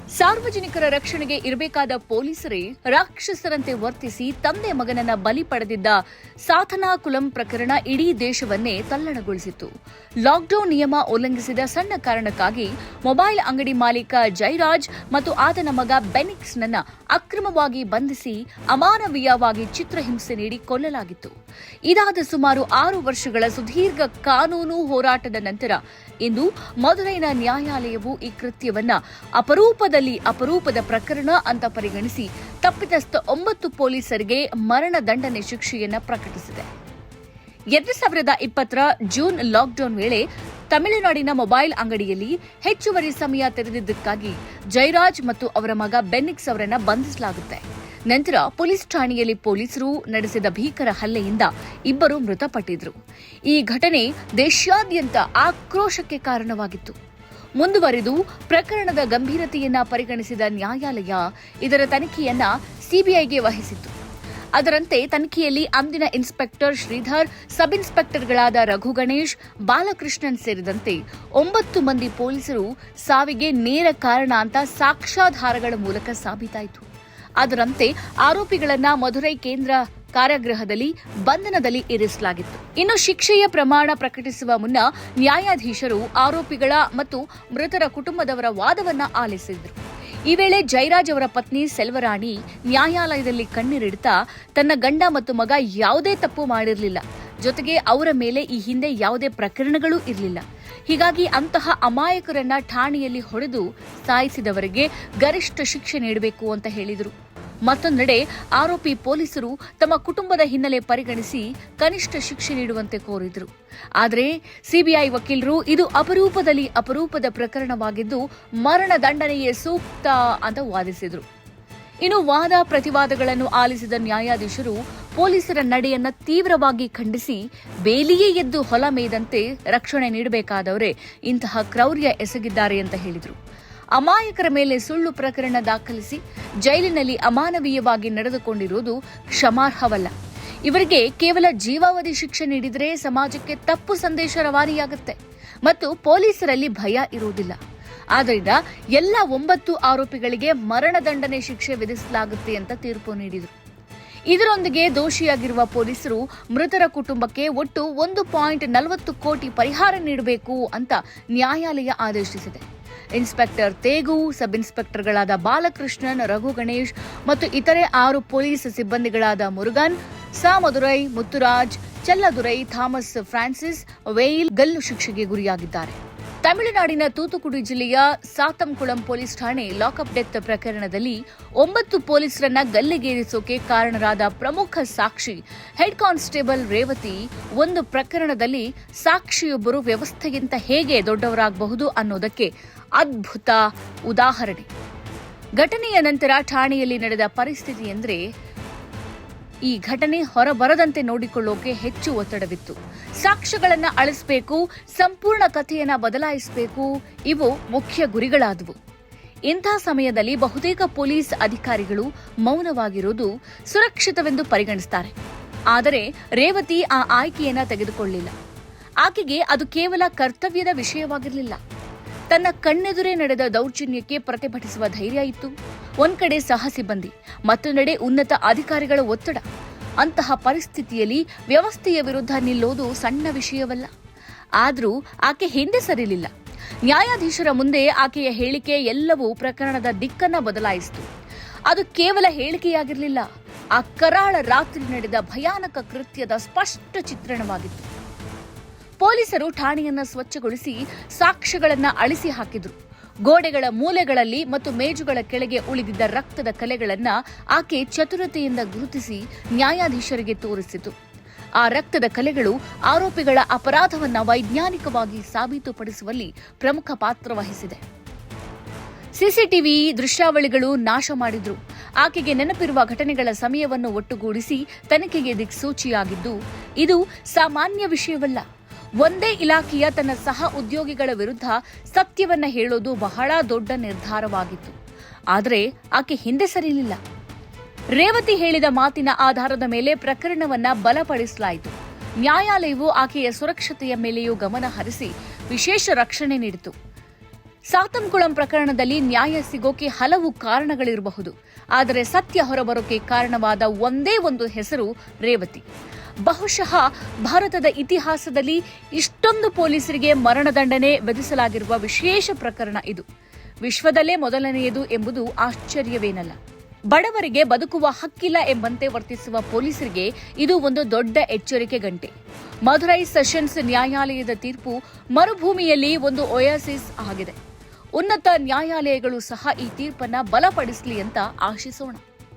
ಸಾರ್ವಜನಿಕರ ರಕ್ಷಣೆಗೆ ಇರಬೇಕಾದ ಪೊಲೀಸರೇ ರಾಕ್ಷಸರಂತೆ ವರ್ತಿಸಿ ತಂದೆ ಮಗನನ್ನ ಬಲಿ ಪಡೆದಿದ್ದ ಸಾಥನಾಕುಲಂ ಪ್ರಕರಣ ಇಡೀ ದೇಶವನ್ನೇ ತಲ್ಲಣಗೊಳಿಸಿತು. ಲಾಕ್ಡೌನ್ ನಿಯಮ ಉಲ್ಲಂಘಿಸಿದ ಸಣ್ಣ ಕಾರಣಕ್ಕಾಗಿ ಮೊಬೈಲ್ ಅಂಗಡಿ ಮಾಲೀಕ ಜೈರಾಜ್ ಮತ್ತು ಆತನ ಮಗ ಬೆನಿಕ್ಸ್ನನ್ನ ಅಕ್ರಮವಾಗಿ ಬಂಧಿಸಿ ಅಮಾನವೀಯವಾಗಿ ಚಿತ್ರಹಿಂಸೆ ನೀಡಿ ಕೊಲ್ಲಲಾಗಿತ್ತು. ಇದಾದ ಸುಮಾರು 6 ವರ್ಷಗಳ ಸುದೀರ್ಘ ಕಾನೂನು ಹೋರಾಟದ ನಂತರ ಇಂದು ಮದುರೈನ ನ್ಯಾಯಾಲಯವು ಈ ಕೃತ್ಯವನ್ನ ಅಪರೂಪದ ಪ್ರಕರಣ ಅಂತ ಪರಿಗಣಿಸಿ ತಪ್ಪಿತಸ್ಥ 9 ಪೊಲೀಸರಿಗೆ ಮರಣ ದಂಡನೆ ಶಿಕ್ಷೆಯನ್ನ ಪ್ರಕಟಿಸಿದೆ. 2020 ಜೂನ್ ಲಾಕ್ಡೌನ್ ವೇಳೆ ತಮಿಳುನಾಡಿನ ಮೊಬೈಲ್ ಅಂಗಡಿಯಲ್ಲಿ ಹೆಚ್ಚುವರಿ ಸಮಯ ತೆರೆದಿದ್ದಕ್ಕಾಗಿ ಜೈರಾಜ್ ಮತ್ತು ಅವರ ಮಗ ಬೆನ್ನಿಕ್ಸ್ ಅವರನ್ನ ಬಂಧಿಸಲಾಗುತ್ತೆ. ನಂತರ ಪೊಲೀಸ್ ಠಾಣೆಯಲ್ಲಿ ಪೊಲೀಸರು ನಡೆಸಿದ ಭೀಕರ ಹಲ್ಲೆಯಿಂದ ಇಬ್ಬರು ಮೃತಪಟ್ಟಿದ್ರು. ಈ ಘಟನೆ ದೇಶಾದ್ಯಂತ ಆಕ್ರೋಶಕ್ಕೆ ಕಾರಣವಾಗಿತ್ತು. ಮುಂದುವರೆದು ಪ್ರಕರಣದ ಗಂಭೀರತೆಯನ್ನ ಪರಿಗಣಿಸಿದ ನ್ಯಾಯಾಲಯ ಇದರ ತನಿಖೆಯನ್ನ ಸಿಬಿಐಗೆ ವಹಿಸಿತ್ತು. ಅದರಂತೆ ತನಿಖೆಯಲ್ಲಿ ಅಂದಿನ ಇನ್ಸ್ಪೆಕ್ಟರ್ ಶ್ರೀಧರ್, ಸಬ್ ಇನ್ಸ್ಪೆಕ್ಟರ್ಗಳಾದ ರಘು ಗಣೇಶ್, ಬಾಲಕೃಷ್ಣನ್ ಸೇರಿದಂತೆ 9 ಮಂದಿ ಪೊಲೀಸರು ಸಾವಿಗೆ ನೇರ ಕಾರಣ ಅಂತ ಸಾಕ್ಷ್ಯಾಧಾರಗಳ ಮೂಲಕ ಸಾಬೀತಾಯಿತು. ಅದರಂತೆ ಆರೋಪಿಗಳನ್ನ ಮಧುರೈ ಕೇಂದ್ರ ಕಾರಾಗೃಹದಲ್ಲಿ ಬಂಧನದಲ್ಲಿ ಇರಿಸಲಾಗಿತ್ತು. ಇನ್ನು ಶಿಕ್ಷೆಯ ಪ್ರಮಾಣ ಪ್ರಕಟಿಸುವ ಮುನ್ನ ನ್ಯಾಯಾಧೀಶರು ಆರೋಪಿಗಳ ಮತ್ತು ಮೃತರ ಕುಟುಂಬದವರ ವಾದವನ್ನ ಆಲಿಸಿದ್ರು. ಈ ವೇಳೆ ಜೈರಾಜ್ ಅವರ ಪತ್ನಿ ಸೆಲ್ವರಾಣಿ ನ್ಯಾಯಾಲಯದಲ್ಲಿ ಕಣ್ಣೀರಿಡುತ್ತಾ ತನ್ನ ಗಂಡ ಮತ್ತು ಮಗ ಯಾವುದೇ ತಪ್ಪು ಮಾಡಿರಲಿಲ್ಲ, ಜೊತೆಗೆ ಅವರ ಮೇಲೆ ಈ ಹಿಂದೆ ಯಾವುದೇ ಪ್ರಕರಣಗಳೂ ಇರಲಿಲ್ಲ. ಹೀಗಾಗಿ ಅಂತಹ ಅಮಾಯಕರನ್ನ ಠಾಣೆಯಲ್ಲಿ ಹೊಡೆದು ಸಾಯಿಸಿದವರಿಗೆ ಗರಿಷ್ಠ ಶಿಕ್ಷೆ ನೀಡಬೇಕು ಅಂತ ಹೇಳಿದರು. ಮತ್ತೊಂದೆಡೆ ಆರೋಪಿ ಪೊಲೀಸರು ತಮ್ಮ ಕುಟುಂಬದ ಹಿನ್ನೆಲೆ ಪರಿಗಣಿಸಿ ಕನಿಷ್ಠ ಶಿಕ್ಷೆ ನೀಡುವಂತೆ ಕೋರಿದರು. ಆದರೆ ಸಿಬಿಐ ವಕೀಲರು ಇದು ಅಪರೂಪದ ಪ್ರಕರಣವಾಗಿದ್ದು ಮರಣ ದಂಡನೆಯೇ ಸೂಕ್ತ ಅಂತ ವಾದಿಸಿದರು. ಇನ್ನು ವಾದ ಪ್ರತಿವಾದಗಳನ್ನು ಆಲಿಸಿದ ನ್ಯಾಯಾಧೀಶರು ಪೊಲೀಸರ ನಡೆಯನ್ನ ತೀವ್ರವಾಗಿ ಖಂಡಿಸಿ ಬೇಲಿಯೇ ಎದ್ದು ಹೊಲ ಮೇಯ್ದಂತೆ ರಕ್ಷಣೆ ನೀಡಬೇಕಾದವರೇ ಇಂತಹ ಕ್ರೌರ್ಯ ಎಸಗಿದ್ದಾರೆ ಅಂತ ಹೇಳಿದರು. ಅಮಾಯಕರ ಮೇಲೆ ಸುಳ್ಳು ಪ್ರಕರಣ ದಾಖಲಿಸಿ ಜೈಲಿನಲ್ಲಿ ಅಮಾನವೀಯವಾಗಿ ನಡೆದುಕೊಂಡಿರುವುದು ಕ್ಷಮಾರ್ಹವಲ್ಲ. ಇವರಿಗೆ ಕೇವಲ ಜೀವಾವಧಿ ಶಿಕ್ಷೆ ನೀಡಿದರೆ ಸಮಾಜಕ್ಕೆ ತಪ್ಪು ಸಂದೇಶ ರವಾನೆಯಾಗುತ್ತೆ ಮತ್ತು ಪೊಲೀಸರಲ್ಲಿ ಭಯ ಇರುವುದಿಲ್ಲ. ಆದ್ದರಿಂದ ಎಲ್ಲ 9 ಆರೋಪಿಗಳಿಗೆ ಮರಣದಂಡನೆ ಶಿಕ್ಷೆ ವಿಧಿಸಲಾಗುತ್ತೆ ಅಂತ ತೀರ್ಪು ನೀಡಿದರು. ಇದರೊಂದಿಗೆ ದೋಷಿಯಾಗಿರುವ ಪೊಲೀಸರು ಮೃತರ ಕುಟುಂಬಕ್ಕೆ ಒಟ್ಟು 1.40 ಕೋಟಿ ಪರಿಹಾರ ನೀಡಬೇಕು ಅಂತ ನ್ಯಾಯಾಲಯ ಆದೇಶಿಸಿದೆ. ಇನ್ಸ್ಪೆಕ್ಟರ್ ತೇಗು, ಸಬ್ ಇನ್ಸ್ಪೆಕ್ಟರ್ಗಳಾದ ಬಾಲಕೃಷ್ಣನ್, ರಘು ಗಣೇಶ್ ಮತ್ತು ಇತರೆ 6 ಪೊಲೀಸ್ ಸಿಬ್ಬಂದಿಗಳಾದ ಮುರುಗನ್, ಸಾ ಮದುರೈ, ಮುತ್ತುರಾಜ್, ಚೆಲ್ಲದುರೈ, ಥಾಮಸ್ ಫ್ರಾನ್ಸಿಸ್ ವೇಯಿಲ್ ಗಲ್ಲು ಶಿಕ್ಷೆಗೆ ಗುರಿಯಾಗಿದ್ದಾರೆ. ತಮಿಳುನಾಡಿನ ತೂತುಕುಡಿ ಜಿಲ್ಲೆಯ ಸಾತಂಕುಳಂ ಪೊಲೀಸ್ ಠಾಣೆ ಲಾಕಪ್ ಡೆತ್ ಪ್ರಕರಣದಲ್ಲಿ 9 ಪೊಲೀಸರನ್ನ ಗಲ್ಲಿಗೇರಿಸೋಕೆ ಕಾರಣರಾದ ಪ್ರಮುಖ ಸಾಕ್ಷಿ ಹೆಡ್ ಕಾನ್ಸ್ಟೇಬಲ್ ರೇವತಿ ಒಂದು ಪ್ರಕರಣದಲ್ಲಿ ಸಾಕ್ಷಿಯೊಬ್ಬರು ವ್ಯವಸ್ಥೆಗಿಂತ ಹೇಗೆ ದೊಡ್ಡವರಾಗಬಹುದು ಅನ್ನೋದಕ್ಕೆ ಅದ್ಭುತ ಉದಾಹರಣೆ. ಘಟನೆಯ ನಂತರ ಠಾಣೆಯಲ್ಲಿ ನಡೆದ ಪರಿಸ್ಥಿತಿ ಎಂದರೆ ಈ ಘಟನೆ ಹೊರಬರದಂತೆ ನೋಡಿಕೊಳ್ಳೋಕೆ ಹೆಚ್ಚು ಒತ್ತಡವಿತ್ತು. ಸಾಕ್ಷ್ಯಗಳನ್ನು ಅಳಿಸಬೇಕು, ಸಂಪೂರ್ಣ ಕಥೆಯನ್ನ ಬದಲಾಯಿಸಬೇಕು, ಇವು ಮುಖ್ಯ ಗುರಿಗಳಾದವು. ಇಂಥ ಸಮಯದಲ್ಲಿ ಬಹುತೇಕ ಪೊಲೀಸ್ ಅಧಿಕಾರಿಗಳು ಮೌನವಾಗಿರುವುದು ಸುರಕ್ಷಿತವೆಂದು ಪರಿಗಣಿಸುತ್ತಾರೆ. ಆದರೆ ರೇವತಿ ಆ ಆಯ್ಕೆಯನ್ನ ತೆಗೆದುಕೊಳ್ಳಲಿಲ್ಲ. ಆಕೆಗೆ ಅದು ಕೇವಲ ಕರ್ತವ್ಯದ ವಿಷಯವಾಗಿರಲಿಲ್ಲ. ತನ್ನ ಕಣ್ಣೆದುರೇ ನಡೆದ ದೌರ್ಜನ್ಯಕ್ಕೆ ಪ್ರತಿಭಟಿಸುವ ಧೈರ್ಯ ಇತ್ತು. ಒಂದ್ ಕಡೆ ಸಹ ಸಿಬ್ಬಂದಿ, ಮತ್ತೊಂದೆಡೆ ಉನ್ನತ ಅಧಿಕಾರಿಗಳ ಒತ್ತಡ. ಅಂತಹ ಪರಿಸ್ಥಿತಿಯಲ್ಲಿ ವ್ಯವಸ್ಥೆಯ ವಿರುದ್ಧ ನಿಲ್ಲೋದು ಸಣ್ಣ ವಿಷಯವಲ್ಲ. ಆದರೂ ಆಕೆ ಹಿಂದೆ ಸರಿಲಿಲ್ಲ. ನ್ಯಾಯಾಧೀಶರ ಮುಂದೆ ಆಕೆಯ ಹೇಳಿಕೆ ಎಲ್ಲವೂ ಪ್ರಕರಣದ ದಿಕ್ಕನ್ನ ಬದಲಾಯಿಸಿತು. ಅದು ಕೇವಲ ಹೇಳಿಕೆಯಾಗಿರಲಿಲ್ಲ, ಆ ಕರಾಳ ರಾತ್ರಿ ನಡೆದ ಭಯಾನಕ ಕೃತ್ಯದ ಸ್ಪಷ್ಟ ಚಿತ್ರಣವಾಗಿತ್ತು. ಪೊಲೀಸರು ಠಾಣೆಯನ್ನ ಸ್ವಚ್ಛಗೊಳಿಸಿ ಸಾಕ್ಷ್ಯಗಳನ್ನ ಅಳಿಸಿ ಹಾಕಿದ್ರು. ಗೋಡೆಗಳ ಮೂಲೆಗಳಲ್ಲಿ ಮತ್ತು ಮೇಜುಗಳ ಕೆಳಗೆ ಉಳಿದಿದ್ದ ರಕ್ತದ ಕಲೆಗಳನ್ನ ಆಕೆ ಚತುರತೆಯಿಂದ ಗುರುತಿಸಿ ನ್ಯಾಯಾಧೀಶರಿಗೆ ತೋರಿಸಿತು. ಆ ರಕ್ತದ ಕಲೆಗಳು ಆರೋಪಿಗಳ ಅಪರಾಧವನ್ನ ವೈಜ್ಞಾನಿಕವಾಗಿ ಸಾಬೀತುಪಡಿಸುವಲ್ಲಿ ಪ್ರಮುಖ ಪಾತ್ರ ವಹಿಸಿದೆ. ಸಿಸಿಟಿವಿ ದೃಶ್ಯಾವಳಿಗಳು ನಾಶ ಮಾಡಿದ್ರು. ಆಕೆಗೆ ನೆನಪಿರುವ ಘಟನೆಗಳ ಸಮಯವನ್ನು ಒಟ್ಟುಗೂಡಿಸಿ ತನಿಖೆಗೆ ದಿಕ್ಸೂಚಿಯಾಗಿದ್ದು ಇದು ಸಾಮಾನ್ಯ ವಿಷಯವಲ್ಲ. ಒಂದೇ ಇಲಾಖೆಯ ತನ್ನ ಸಹ ಉದ್ಯೋಗಿಗಳ ವಿರುದ್ಧ ಸತ್ಯವನ್ನ ಹೇಳೋದು ಬಹಳ ದೊಡ್ಡ ನಿರ್ಧಾರವಾಗಿತ್ತು. ಆದರೆ ಆಕೆ ಹಿಂದೆ ಸರಿಲಿಲ್ಲ. ರೇವತಿ ಹೇಳಿದ ಮಾತಿನ ಆಧಾರದ ಮೇಲೆ ಪ್ರಕರಣವನ್ನ ಬಲಪಡಿಸಲಾಯಿತು. ನ್ಯಾಯಾಲಯವು ಆಕೆಯ ಸುರಕ್ಷತೆಯ ಮೇಲೆಯೂ ಗಮನ ಹರಿಸಿ ವಿಶೇಷ ರಕ್ಷಣೆ ನೀಡಿತು. ಸಾತಂಕುಳಂ ಪ್ರಕರಣದಲ್ಲಿ ನ್ಯಾಯ ಸಿಗೋಕೆ ಹಲವು ಕಾರಣಗಳಿರಬಹುದು. ಆದರೆ ಸತ್ಯ ಹೊರಬರೋಕೆ ಕಾರಣವಾದ ಒಂದೇ ಒಂದು ಹೆಸರು ರೇವತಿ. ಬಹುಶಃ ಭಾರತದ ಇತಿಹಾಸದಲ್ಲಿ ಇಷ್ಟೊಂದು ಪೊಲೀಸರಿಗೆ ಮರಣದಂಡನೆ ವಿಧಿಸಲಾಗಿರುವ ವಿಶೇಷ ಪ್ರಕರಣ ಇದು. ವಿಶ್ವದಲ್ಲೇ ಮೊದಲನೆಯದು ಎಂಬುದು ಆಶ್ಚರ್ಯವೇನಲ್ಲ. ಬಡವರಿಗೆ ಬದುಕುವ ಹಕ್ಕಿಲ್ಲ ಎಂಬಂತೆ ವರ್ತಿಸುವ ಪೊಲೀಸರಿಗೆ ಇದು ಒಂದು ದೊಡ್ಡ ಎಚ್ಚರಿಕೆ ಗಂಟೆ. ಮಧುರೈ ಸೆಷನ್ಸ್ ನ್ಯಾಯಾಲಯದ ತೀರ್ಪು ಮರುಭೂಮಿಯಲ್ಲಿ ಒಂದು ಒಯಾಸಿಸ್ ಆಗಿದೆ. ಉನ್ನತ ನ್ಯಾಯಾಲಯಗಳು ಸಹ ಈ ತೀರ್ಪನ್ನ ಬಲಪಡಿಸಲಿ ಅಂತ ಆಶಿಸೋಣ.